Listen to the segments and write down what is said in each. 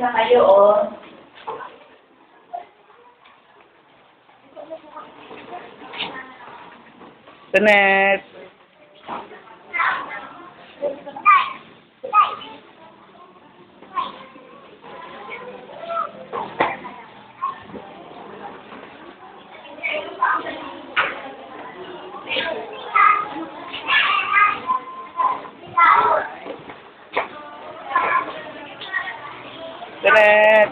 na kayo, oh. Janet. Janet.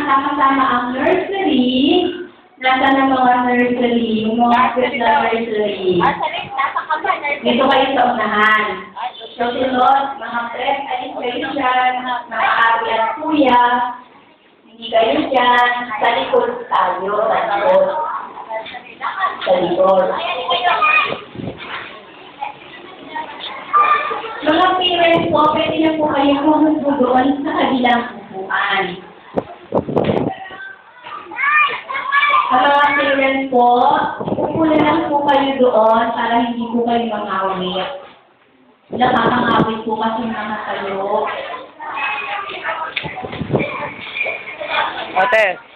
Sama-sama ang nursery. Nasa na mga nursery, yung mga kids na nursery. Dito kayo sa unahan. Susunod, mga prep, administration, mga abi at kuya. Hindi kayo dyan. Sa likod tayo. Sa likod. Mga parents po, pwede na po kayo pumunta doon sa kabilang upuan. Sa mga parents po, upo na lang po kayo doon para hindi po kayo mangawit. Nakakangawit po kasi mga kayo. Ate.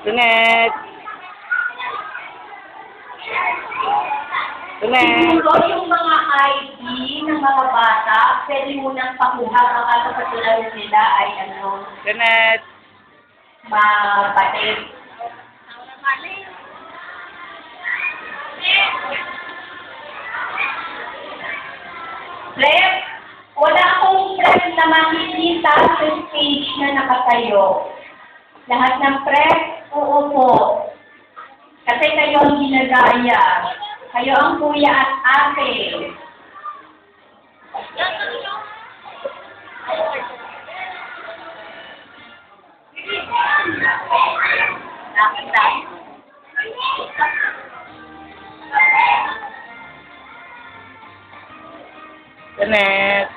Janet. Janet. Siguro yung mga ID ng mga bata, pwede mo nang pakuha baka sa katulad nila ay Janet. mapatid. Prep, wala akong prep na makikita sa stage na nakatayo. Lahat ng prep, uupo. Kasi kayo ang ginagaya. Kayo ang kuya at ate. Janet.